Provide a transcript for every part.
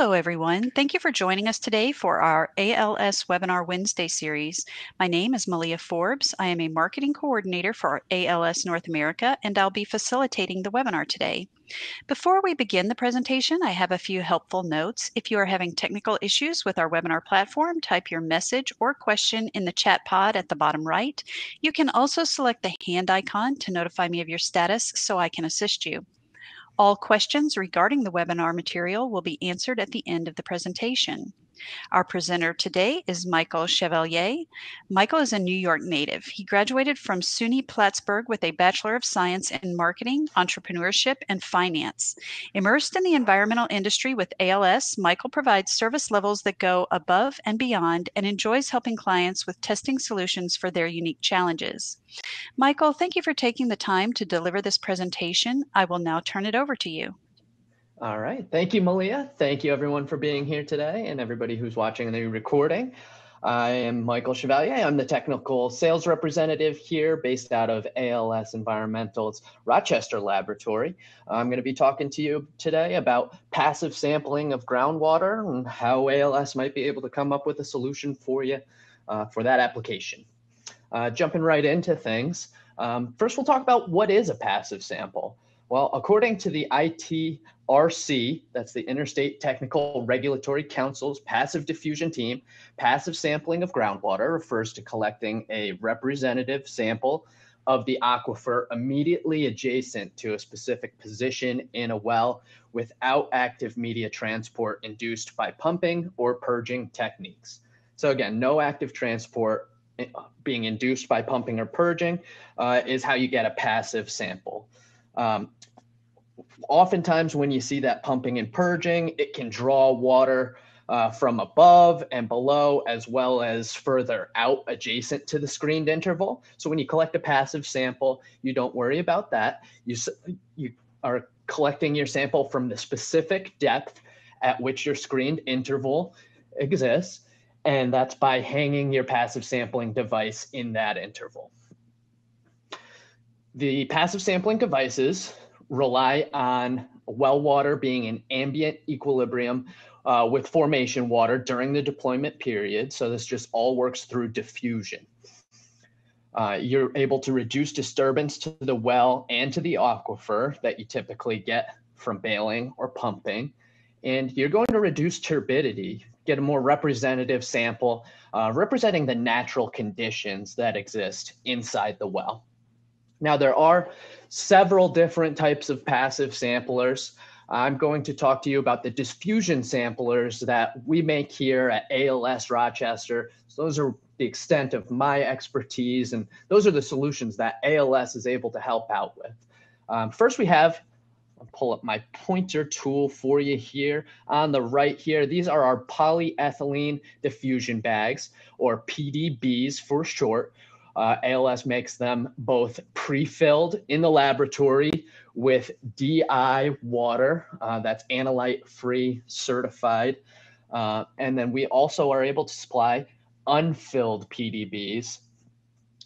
Hello, everyone. Thank you for joining us today for our ALS Webinar Wednesday series. My name is Malia Forbes. I am a marketing coordinator for ALS North America, and I'll be facilitating the webinar today. Before we begin the presentation, I have a few helpful notes. If you are having technical issues with our webinar platform, type your message or question in the chat pod at the bottom right. You can also select the hand icon to notify me of your status so I can assist you. All questions regarding the webinar material will be answered at the end of the presentation. Our presenter today is Michael Chevalier. Michael is a New York native. He graduated from SUNY Plattsburgh with a Bachelor of Science in Marketing, Entrepreneurship, and Finance. Immersed in the environmental industry with ALS, Michael provides service levels that go above and beyond and enjoys helping clients with testing solutions for their unique challenges. Michael, thank you for taking the time to deliver this presentation. I will now turn it over to you. All right. Thank you, Malia. Thank you, everyone, for being here today and everybody who's watching the recording. I am Michael Chevalier. I'm the technical sales representative here based out of ALS Environmental's Rochester laboratory. I'm going to be talking to you today about passive sampling of groundwater and how ALS might be able to come up with a solution for you for that application. Jumping right into things. First, we'll talk about what is a passive sample. Well, according to the ITRC, that's the Interstate Technical Regulatory Council's passive diffusion team, passive sampling of groundwater refers to collecting a representative sample of the aquifer immediately adjacent to a specific position in a well without active media transport induced by pumping or purging techniques. So again, no active transport being induced by pumping or purging is how you get a passive sample. Oftentimes when you see that pumping and purging, it can draw water from above and below, as well as further out adjacent to the screened interval. So when you collect a passive sample, you don't worry about that. You are collecting your sample from the specific depth at which your screened interval exists, and that's by hanging your passive sampling device in that interval. The passive sampling devices rely on well water being in ambient equilibrium with formation water during the deployment period. So this just all works through diffusion. You're able to reduce disturbance to the well and to the aquifer that you typically get from bailing or pumping. And you're going to reduce turbidity, get a more representative sample representing the natural conditions that exist inside the well. Now, there are several different types of passive samplers. I'm going to talk to you about the diffusion samplers that we make here at ALS Rochester. So those are the extent of my expertise, and those are the solutions that ALS is able to help out with. First, we have, I'll pull up my pointer tool for you here. On the right here, these are our polyethylene diffusion bags, or PDBs for short. ALS makes them both pre-filled in the laboratory with DI water, that's Analyte free certified. And then we also are able to supply unfilled PDBs,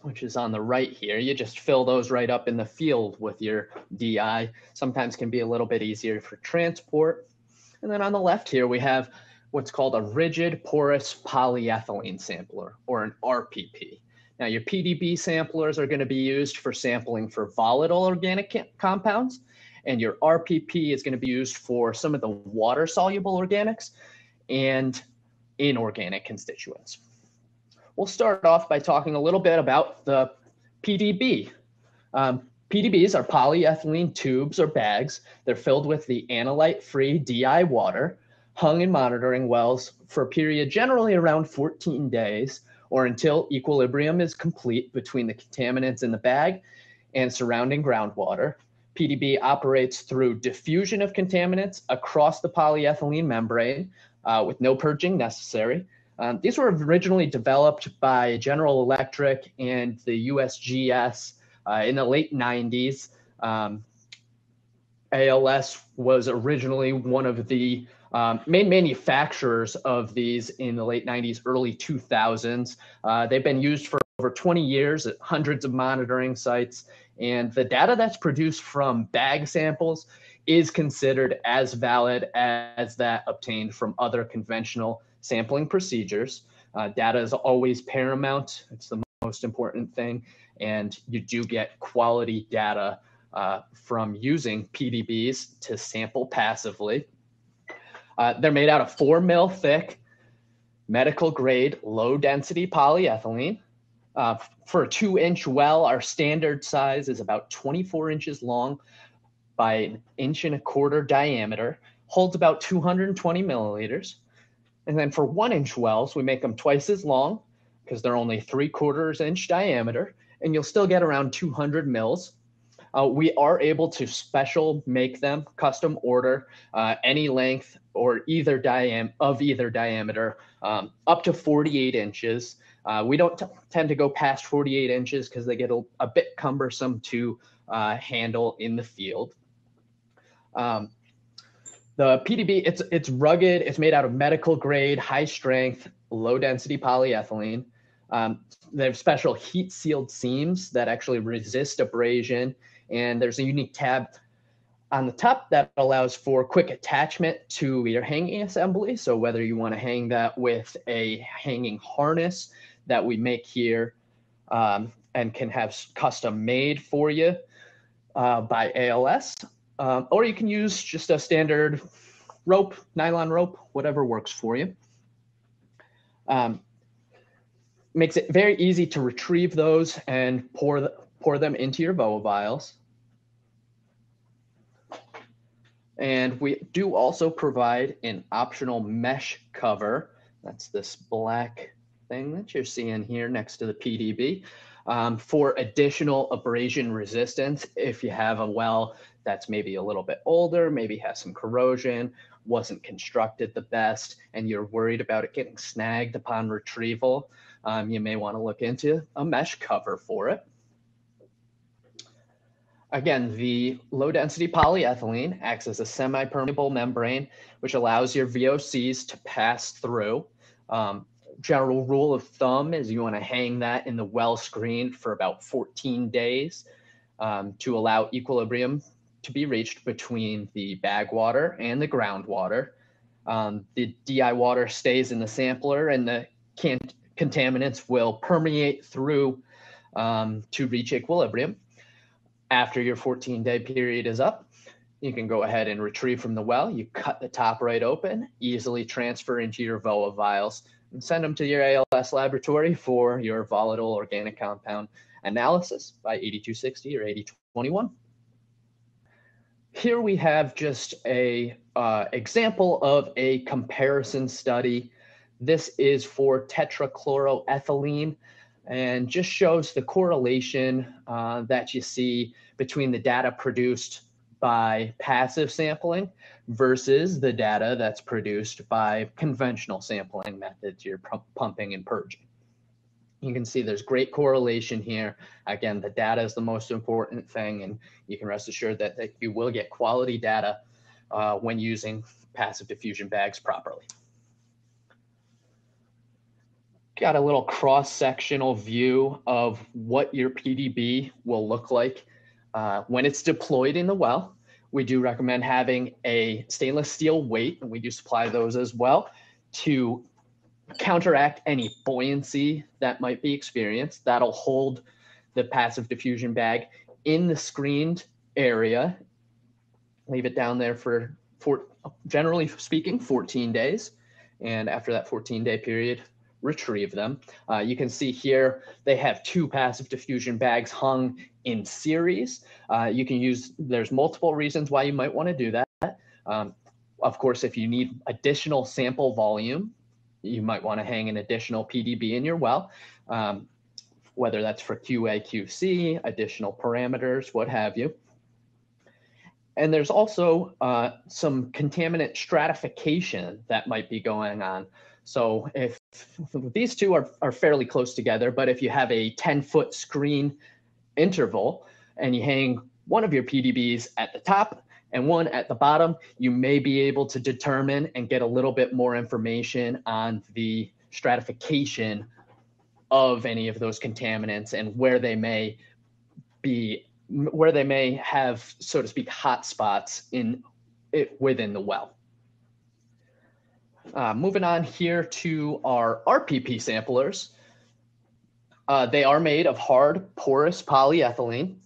which is on the right here. You just fill those right up in the field with your DI. Sometimes can be a little bit easier for transport. And then on the left here, we have what's called a rigid porous polyethylene sampler, or an RPP. Now, your PDB samplers are going to be used for sampling for volatile organic compounds, and your RPP is going to be used for some of the water-soluble organics and inorganic constituents. We'll start off by talking a little bit about the PDB. PDBs are polyethylene tubes or bags. They're filled with the analyte-free DI water, hung in monitoring wells for a period generally around 14 days, or until equilibrium is complete between the contaminants in the bag and surrounding groundwater. PDB operates through diffusion of contaminants across the polyethylene membrane with no purging necessary. These were originally developed by General Electric and the USGS in the late 90s. ALS was originally one of the main manufacturers of these in the late 90s, early 2000s. They've been used for over 20 years at hundreds of monitoring sites. And the data that's produced from bag samples is considered as valid as that obtained from other conventional sampling procedures. Data is always paramount. It's the most important thing. And you do get quality data from using PDBs to sample passively. They're made out of 4 mil thick, medical grade, low density polyethylene. For a 2-inch well, our standard size is about 24 inches long by 1.25 inches diameter, holds about 220 milliliters. And then for 1-inch wells, we make them twice as long because they're only 3/4 inch diameter, and you'll still get around 200 mils. We are able to special make them, custom order any length or either diameter up to 48 inches. We don't tend to go past 48 inches because they get a bit cumbersome to handle in the field. The PDB, it's rugged. It's made out of medical grade, high strength, low density polyethylene. They have special heat sealed seams that actually resist abrasion. And there's a unique tab on the top that allows for quick attachment to your hanging assembly. So whether you want to hang that with a hanging harness that we make here and can have custom made for you by ALS, or you can use just a standard rope, nylon rope, whatever works for you. Makes it very easy to retrieve those and pour them into your VOA vials. And we do also provide an optional mesh cover. That's this black thing that you're seeing here next to the PDB for additional abrasion resistance. If you have a well that's maybe a little bit older, maybe has some corrosion, wasn't constructed the best, and you're worried about it getting snagged upon retrieval, you may want to look into a mesh cover for it. Again, the low density polyethylene acts as a semi-permeable membrane, which allows your VOCs to pass through. General rule of thumb is you want to hang that in the well screen for about 14 days to allow equilibrium to be reached between the bag water and the groundwater. The DI water stays in the sampler and the contaminants will permeate through to reach equilibrium. After your 14-day period is up, you can go ahead and retrieve from the well. You cut the top right open, easily transfer into your VOA vials, and send them to your ALS laboratory for your volatile organic compound analysis by 8260 or 8021. Here we have just a example of a comparison study. This is for tetrachloroethylene and just shows the correlation that you see between the data produced by passive sampling versus the data that's produced by conventional sampling methods, you're pumping and purging. You can see there's great correlation here. Again, the data is the most important thing, and you can rest assured that you will get quality data when using passive diffusion bags properly. Got a little cross-sectional view of what your PDB will look like when it's deployed in the well. We do recommend having a stainless steel weight, and we do supply those as well, to counteract any buoyancy that might be experienced. That'll hold the passive diffusion bag in the screened area. Leave it down there for generally speaking, 14 days. And after that 14-day period, retrieve them. You can see here they have 2 passive diffusion bags hung in series. You can use, there's multiple reasons why you might want to do that. Of course, if you need additional sample volume, you might want to hang an additional PDB in your well, whether that's for QA, QC, additional parameters, what have you. And there's also some contaminant stratification that might be going on. So if these two are fairly close together, but if you have a 10-foot screen interval and you hang one of your PDBs at the top and one at the bottom, you may be able to determine and get a little bit more information on the stratification of any of those contaminants and where they may be where they may have, so to speak, hot spots within the well. Moving on here to our RPP samplers. They are made of hard, porous polyethylene,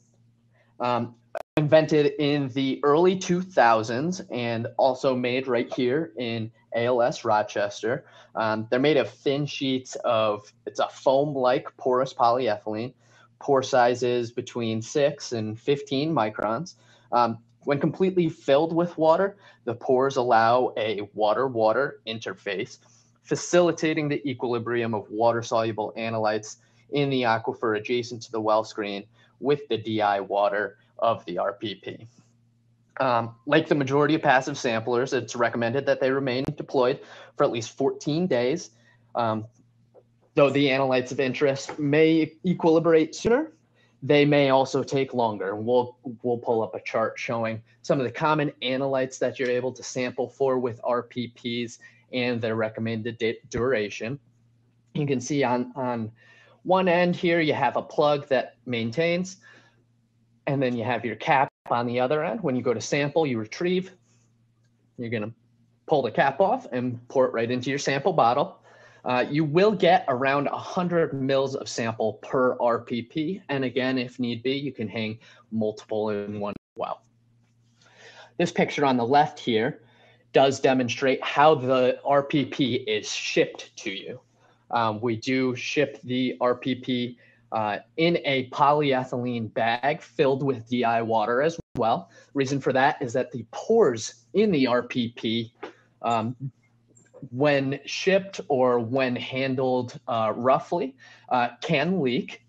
invented in the early 2000s and also made right here in ALS Rochester. They're made of thin sheets of, it's a foam-like porous polyethylene. Pore sizes between 6 and 15 microns. When completely filled with water, the pores allow a water-water interface, facilitating the equilibrium of water-soluble analytes in the aquifer adjacent to the well screen with the DI water of the RPP. Like the majority of passive samplers, it's recommended that they remain deployed for at least 14 days. Though the analytes of interest may equilibrate sooner, they may also take longer. We'll pull up a chart showing some of the common analytes that you're able to sample for with RPPs and their recommended duration. You can see on one end here, you have a plug that maintains, and then you have your cap on the other end. When you go to sample, you retrieve, you're gonna pull the cap off and pour it right into your sample bottle. You will get around 100 mils of sample per RPP. And again, if need be, you can hang multiple in one well. This picture on the left here does demonstrate how the RPP is shipped to you. We do ship the RPP in a polyethylene bag filled with DI water as well. Reason for that is that the pores in the RPP, when shipped or when handled roughly, can leak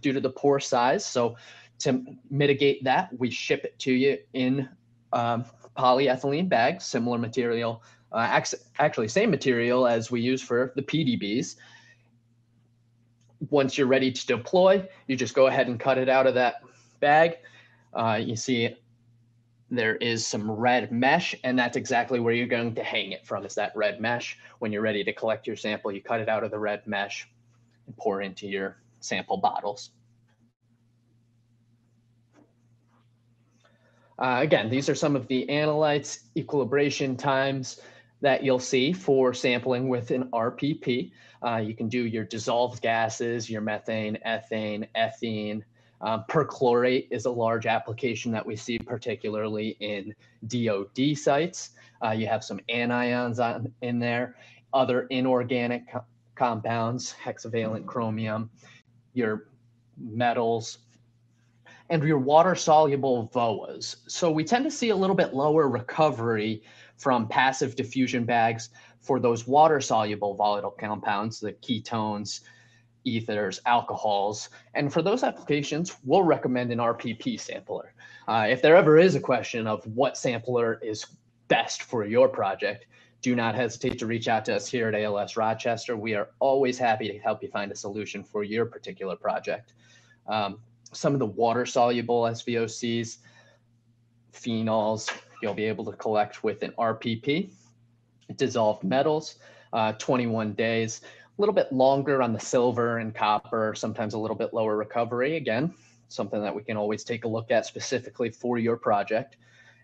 due to the pore size. So to mitigate that, we ship it to you in polyethylene bags, similar material, actually same material as we use for the PDBs. Once you're ready to deploy, you just go ahead and cut it out of that bag. You see there is some red mesh, and that's exactly where you're going to hang it from, is that red mesh. When you're ready to collect your sample, you cut it out of the red mesh and pour into your sample bottles. Again, these are some of the analytes, equilibration times that you'll see for sampling with an RPP. You can do your dissolved gases, your methane, ethane, ethene. Perchlorate is a large application that we see particularly in DOD sites. You have some anions in there, other inorganic compounds, hexavalent chromium, your metals, and your water-soluble VOAs. So we tend to see a little bit lower recovery from passive diffusion bags for those water-soluble volatile compounds, the ketones, ethers, alcohols. And for those applications, we'll recommend an RPP sampler. If there ever is a question of what sampler is best for your project, do not hesitate to reach out to us here at ALS Rochester. We are always happy to help you find a solution for your particular project. Some of the water-soluble SVOCs, phenols, you'll be able to collect with an RPP. Dissolved metals, 21 days. A little bit longer on the silver and copper, sometimes a little bit lower recovery. Again, something that we can always take a look at specifically for your project.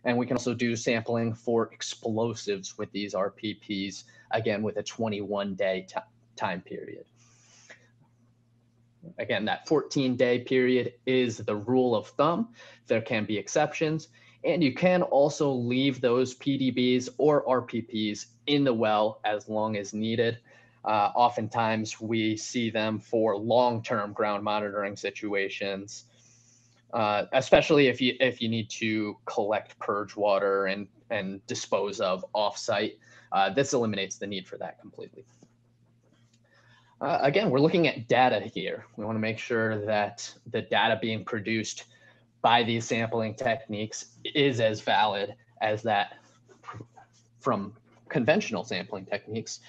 And we can also do sampling for explosives with these RPPs, again, with a 21-day time period. Again, that 14-day period is the rule of thumb. There can be exceptions. And you can also leave those PDBs or RPPs in the well as long as needed. Oftentimes we see them for long-term ground monitoring situations, especially if you need to collect purge water and dispose of off-site. This eliminates the need for that completely. Again, we're looking at data here. We want to make sure that the data being produced by these sampling techniques is as valid as that from conventional sampling techniques.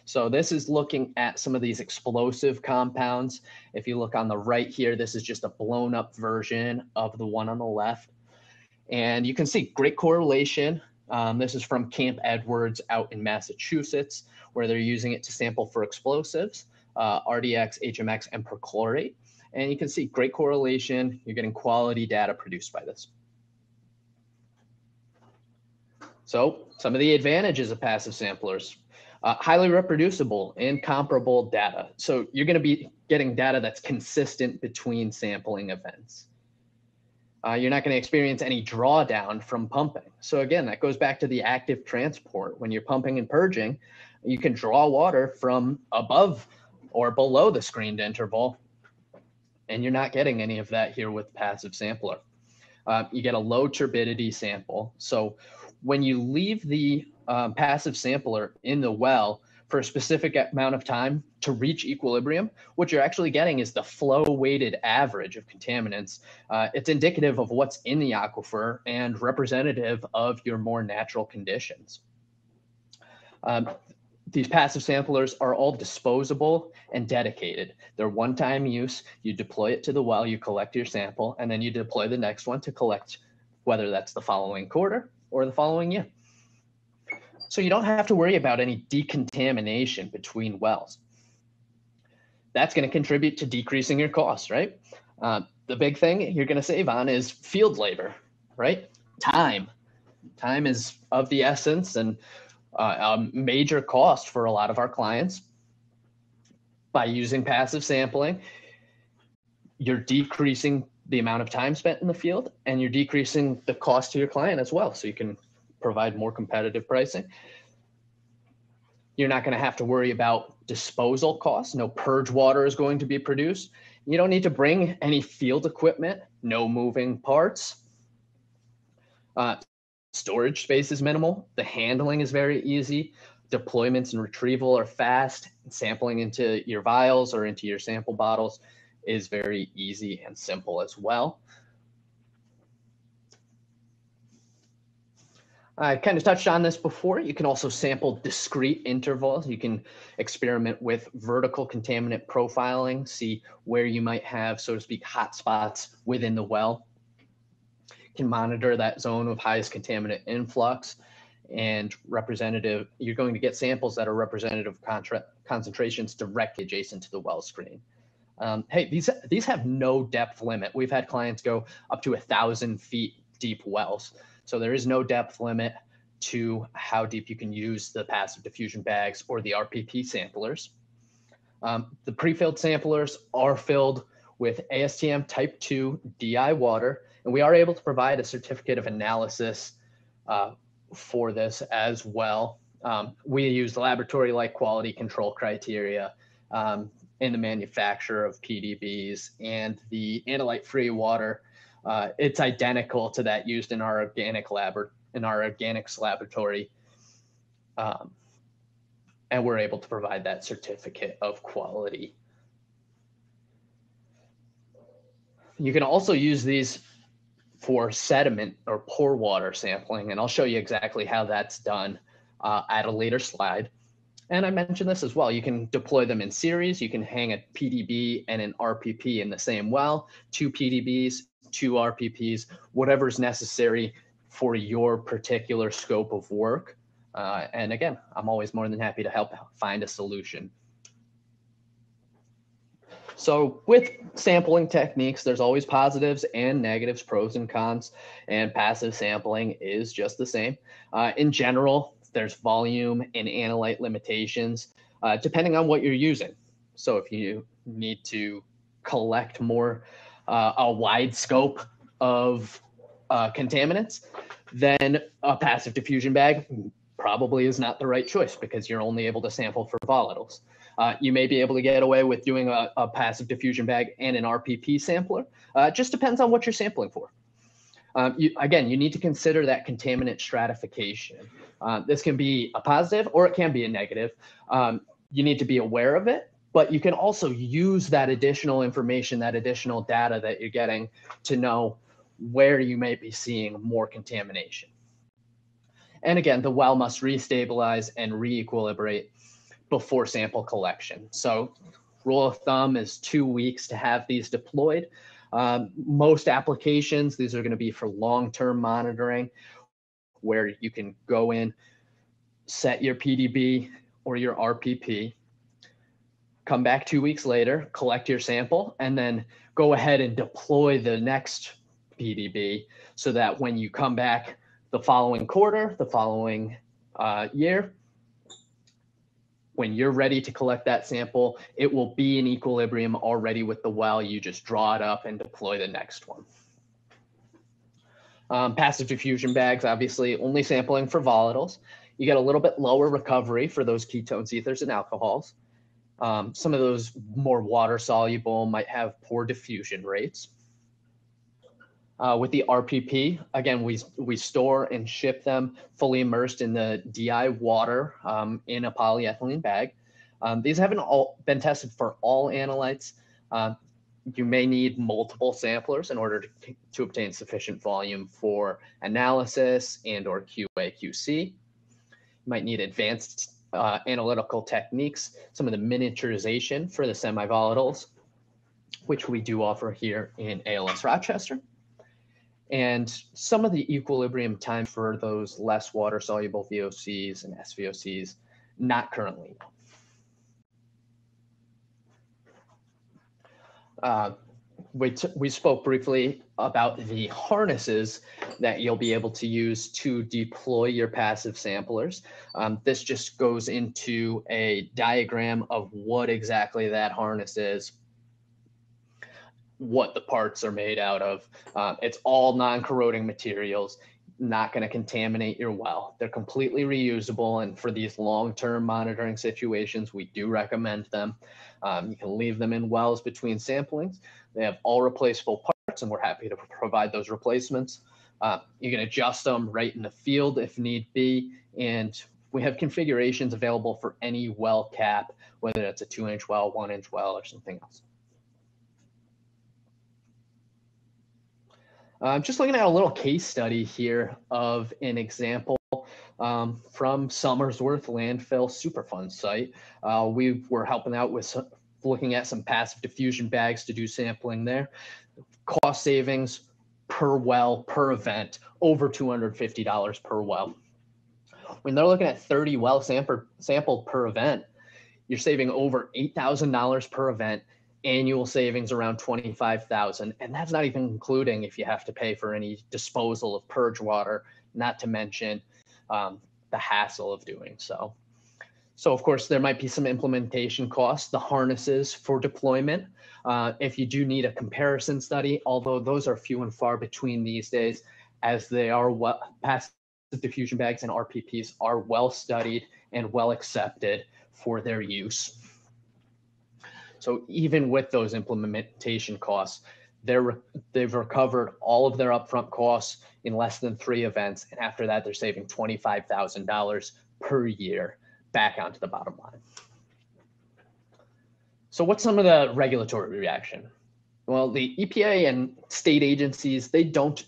So this is looking at some of these explosive compounds. If you look on the right here, this is just a blown up version of the one on the left. And you can see great correlation. This is from Camp Edwards out in Massachusetts, where they're using it to sample for explosives, RDX, HMX, and perchlorate. And you can see great correlation. You're getting quality data produced by this. So some of the advantages of passive samplers, highly reproducible and comparable data. So you're going to be getting data that's consistent between sampling events. You're not going to experience any drawdown from pumping. So again, that goes back to the active transport. When you're pumping and purging, you can draw water from above or below the screened interval, and you're not getting any of that here with passive sampler. You get a low turbidity sample. So when you leave the passive sampler in the well for a specific amount of time to reach equilibrium, what you're actually getting is the flow weighted average of contaminants. It's indicative of what's in the aquifer and representative of your more natural conditions. These passive samplers are all disposable and dedicated. They're one-time use. You deploy it to the well, you collect your sample, and then you deploy the next one to collect, whether that's the following quarter or the following year. So you don't have to worry about any decontamination between wells. That's going to contribute to decreasing your costs, right? The big thing you're going to save on is field labor, right? Time. Time is of the essence and a major cost for a lot of our clients. By using passive sampling, you're decreasing the amount of time spent in the field, and you're decreasing the cost to your client as well, so you can provide more competitive pricing. You're not going to have to worry about disposal costs. No purge water is going to be produced. You don't need to bring any field equipment, no moving parts. Storage space is minimal. The handling is very easy. Deployments and retrieval are fast. Sampling into your vials or into your sample bottles is very easy and simple as well. I kind of touched on this before. You can also sample discrete intervals. You can experiment with vertical contaminant profiling, see where you might have, so to speak, hot spots within the well. Can monitor that zone of highest contaminant influx and representative. You're going to get samples that are representative concentrations directly adjacent to the well screen. Hey, these have no depth limit. We've had clients go up to 1,000 feet deep wells. So there is no depth limit to how deep you can use the passive diffusion bags or the RPP samplers. The pre-filled samplers are filled with ASTM type 2 DI water, and we are able to provide a certificate of analysis for this as well. We use laboratory-like quality control criteria in the manufacture of PDBs, and the Analyte-free water, it's identical to that used in our organics laboratory, and we're able to provide that certificate of quality. You can also use these for sediment or pore water sampling, and I'll show you exactly how that's done at a later slide. And I mentioned this as well. You can deploy them in series. You can hang a PDB and an RPP in the same well, 2 PDBs, 2 RPPs, whatever's necessary for your particular scope of work. And again, I'm always more than happy to help find a solution. So with sampling techniques, there's always positives and negatives, pros and cons, and passive sampling is just the same. In general, there's volume and analyte limitations, depending on what you're using. So if you need to collect more, a wide scope of contaminants, then a passive diffusion bag probably is not the right choice because you're only able to sample for volatiles. You may be able to get away with doing a passive diffusion bag and an RPP sampler. It just depends on what you're sampling for. Again, you need to consider that contaminant stratification. This can be a positive or it can be a negative. You need to be aware of it, but you can also use that additional information, that additional data that you're getting to know where you may be seeing more contamination. And again, the well must restabilize and re-equilibrate before sample collection. So rule of thumb is 2 weeks to have these deployed. Most applications, these are going to be for long-term monitoring, where you can go in, set your PDB or your RPP, come back 2 weeks later, collect your sample, and then go ahead and deploy the next PDB so that when you come back the following quarter, the following year, when you're ready to collect that sample, it will be in equilibrium already with the well. You just draw it up and deploy the next one. Passive diffusion bags, obviously only sampling for volatiles. You get a little bit lower recovery for those ketones, ethers, and alcohols. Some of those more water soluble might have poor diffusion rates. With the RPP, again, we store and ship them fully immersed in the DI water in a polyethylene bag. These haven't all been tested for all analytes. You may need multiple samplers in order to obtain sufficient volume for analysis and or QA/QC. You might need advanced analytical techniques, some of the miniaturization for the semi-volatiles, which we do offer here in ALS Rochester. And some of the equilibrium time for those less water-soluble VOCs and SVOCs, not currently known. We spoke briefly about the harnesses that you'll be able to use to deploy your passive samplers. This just goes into a diagram of what exactly that harness is, what the parts are made out of. It's all non-corroding materials, not going to contaminate your well. They're completely reusable, and for these long-term monitoring situations, we do recommend them. You can leave them in wells between samplings. They have all replaceable parts, and we're happy to provide those replacements. You can adjust them right in the field if need be, and we have configurations available for any well cap, whether it's a 2-inch well, 1-inch well, or something else. Just looking at a little case study here of an example from Somersworth landfill Superfund site. We were helping out with looking at some passive diffusion bags to do sampling there. Cost savings per well, per event, over $250 per well. When they're looking at 30 wells sampled per event, you're saving over $8,000 per event. Annual savings around $25,000, and that's not even including if you have to pay for any disposal of purge water, not to mention the hassle of doing so. So of course there might be some implementation costs, the harnesses for deployment. If you do need a comparison study, although those are few and far between these days, as they are passive diffusion bags and RPPs are well studied and well accepted for their use. So even with those implementation costs, they've recovered all of their upfront costs in less than 3 events. And after that, they're saving $25,000 per year back onto the bottom line. So what's some of the regulatory reaction? Well, the EPA and state agencies, they don't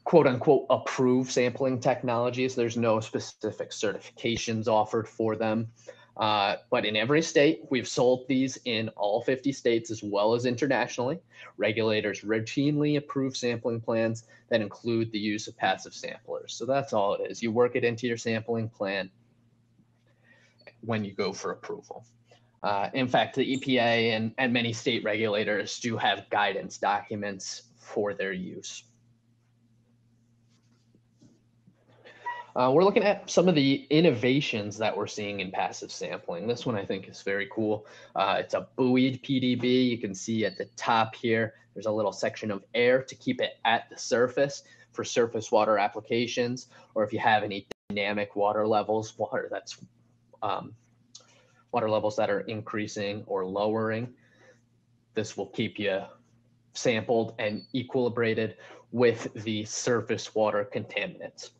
quote unquote approve sampling technologies. There's no specific certifications offered for them. But in every state, we've sold these in all 50 states as well as internationally. Regulators routinely approve sampling plans that include the use of passive samplers. So that's all it is. You work it into your sampling plan when you go for approval. In fact, the EPA and many state regulators do have guidance documents for their use. We're looking at some of the innovations that we're seeing in passive sampling. This one I think is very cool. It's a buoyed PDB. You can see at the top here, there's a little section of air to keep it at the surface for surface water applications, or if you have any dynamic water levels, water levels that are increasing or lowering. This will keep you sampled and equilibrated with the surface water contaminants.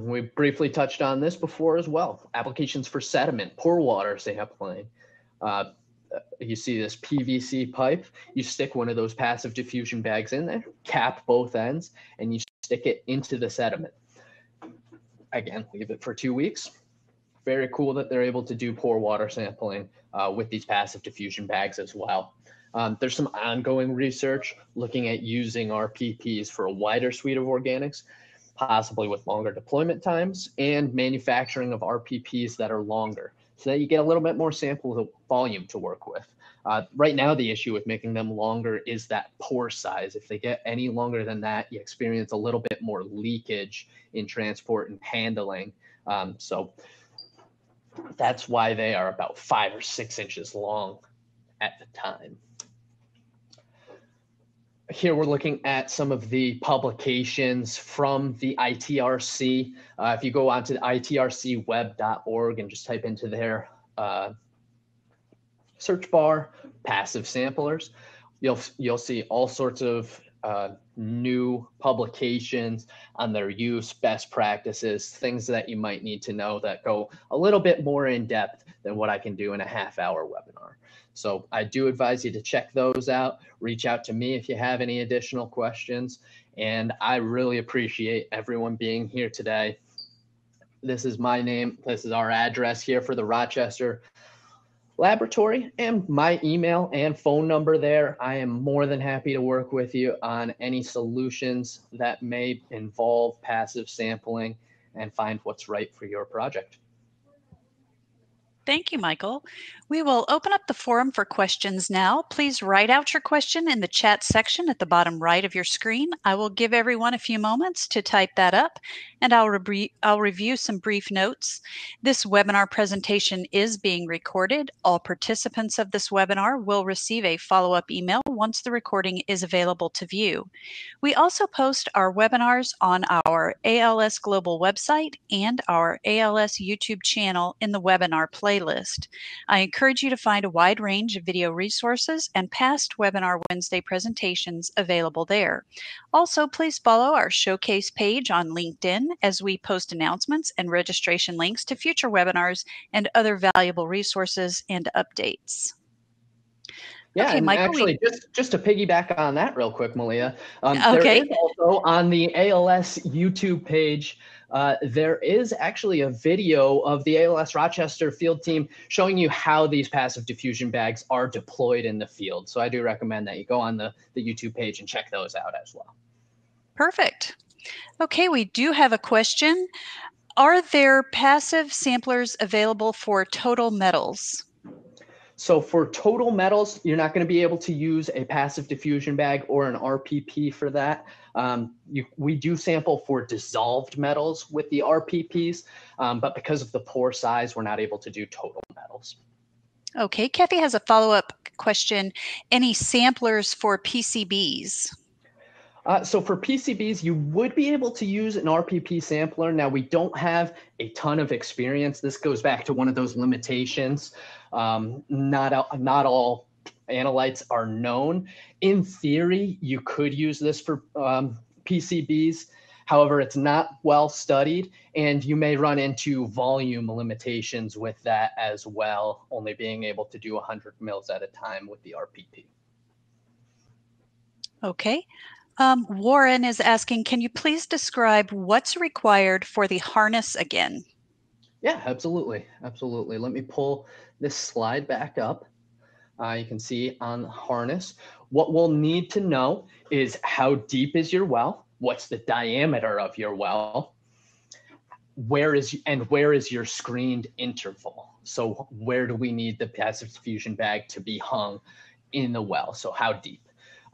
We briefly touched on this before as well. Applications for sediment, pour water sampling. You see this PVC pipe, you stick one of those passive diffusion bags in there, cap both ends, and you stick it into the sediment. Again, leave it for 2 weeks. Very cool that they're able to do pour water sampling with these passive diffusion bags as well. There's some ongoing research looking at using RPPs for a wider suite of organics. possibly with longer deployment times, and manufacturing of RPPs that are longer, so that you get a little bit more sample volume to work with. Right now, the issue with making them longer is that pore size. If they get any longer than that, you experience a little bit more leakage in transport and handling. So that's why they are about 5 or 6 inches long at the time. Here we're looking at some of the publications from the ITRC. If you go onto the itrcweb.org and just type into their search bar, passive samplers, you'll see all sorts of new publications on their use, best practices, things that you might need to know that go a little bit more in depth than what I can do in a half-hour webinar. So I do advise you to check those out. Reach out to me if you have any additional questions. And I really appreciate everyone being here today. This is my name. This is our address here for the Rochester Laboratory, and my email and phone number there. I am more than happy to work with you on any solutions that may involve passive sampling and find what's right for your project. Thank you, Michael. We will open up the forum for questions now. Please write out your question in the chat section at the bottom right of your screen. I will give everyone a few moments to type that up, and I'll review some brief notes. This webinar presentation is being recorded. All participants of this webinar will receive a follow-up email once the recording is available to view. We also post our webinars on our ALS Global website and our ALS YouTube channel in the webinar playlist. I encourage you to find a wide range of video resources and past Webinar Wednesday presentations available there. Also, please follow our showcase page on LinkedIn as we post announcements and registration links to future webinars and other valuable resources and updates. Yeah, okay, and Michael, actually, just to piggyback on that real quick, Malia, okay. There is also on the ALS YouTube page, there is actually a video of the ALS Rochester field team showing you how these passive diffusion bags are deployed in the field. So I do recommend that you go on the YouTube page and check those out as well. Perfect. Okay, we do have a question. Are there passive samplers available for total metals? So for total metals, you're not going to be able to use a passive diffusion bag or an RPP for that. We do sample for dissolved metals with the RPPs, but because of the pore size, we're not able to do total metals. Okay, Kathy has a follow-up question. Any samplers for PCBs? So for PCBs, you would be able to use an RPP sampler. Now, we don't have a ton of experience. This goes back to one of those limitations. Not all analytes are known. In theory, you could use this for PCBs. However, it's not well studied, and you may run into volume limitations with that as well, only being able to do 100 mils at a time with the RPP. Okay. Warren is asking, can you please describe what's required for the harness again? Yeah, absolutely. Absolutely. Let me pull this slide back up. You can see on the harness, what we'll need to know is how deep is your well? What's the diameter of your well? Where is your screened interval? So where do we need the passive diffusion bag to be hung in the well? So how deep?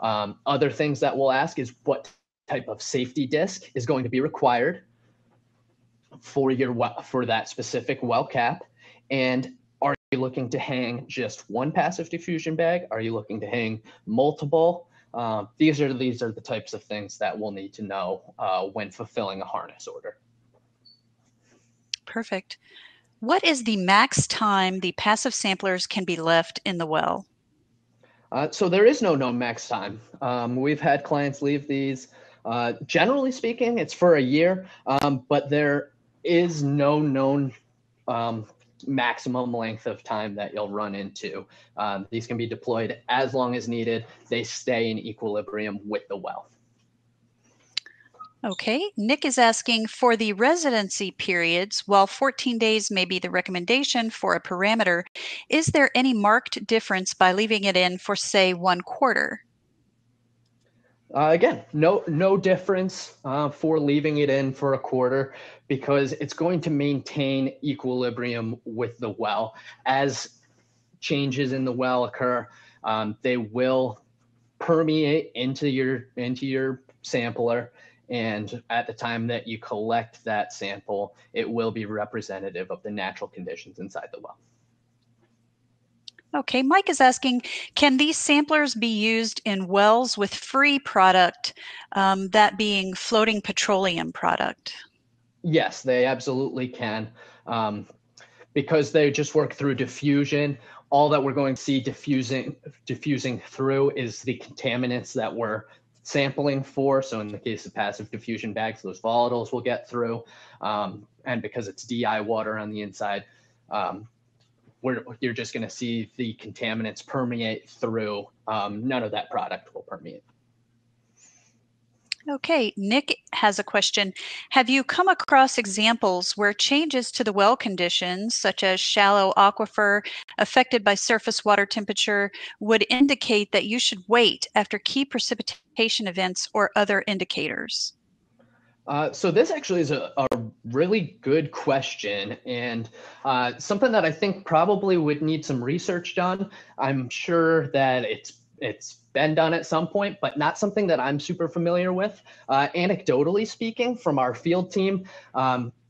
Other things that we'll ask is what type of safety disc is going to be required for that specific well cap, and are you looking to hang just one passive diffusion bag? Are you looking to hang multiple? These are the types of things that we'll need to know when fulfilling a harness order. Perfect. What is the max time the passive samplers can be left in the well? So there is no known max time. We've had clients leave these. Generally speaking, it's for a year, but there is no known maximum length of time that you'll run into. These can be deployed as long as needed. They stay in equilibrium with the well. Okay, Nick is asking, for the residency periods, while 14 days may be the recommendation for a parameter, is there any marked difference by leaving it in for, say, 1 quarter? Again, no difference for leaving it in for a quarter because it's going to maintain equilibrium with the well. As changes in the well occur, they will permeate into your sampler, and at the time that you collect that sample, it will be representative of the natural conditions inside the well. Okay, Mike is asking, can these samplers be used in wells with free product, that being floating petroleum product? Yes, they absolutely can. Because they just work through diffusion, all that we're going to see diffusing through is the contaminants that we're sampling for. So in the case of passive diffusion bags, those volatiles will get through. And because it's DI water on the inside, you're just going to see the contaminants permeate through. None of that product will permeate. Okay, Nick has a question. Have you come across examples where changes to the well conditions, such as shallow aquifer affected by surface water temperature, would indicate that you should wait after key precipitation events or other indicators? So this actually is a really good question, and something that I think probably would need some research done. I'm sure that it's been done at some point, but not something that I'm super familiar with. Anecdotally speaking, from our field team,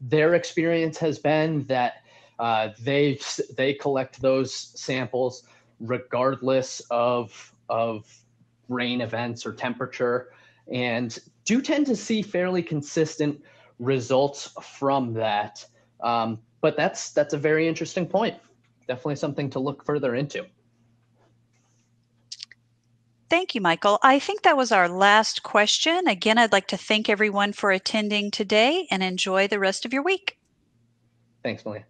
their experience has been that they collect those samples regardless of rain events or temperature, and do tend to see fairly consistent results from that. But that's a very interesting point. Definitely something to look further into. Thank you, Michael. I think that was our last question. Again, I'd like to thank everyone for attending today and enjoy the rest of your week. Thanks, Malia.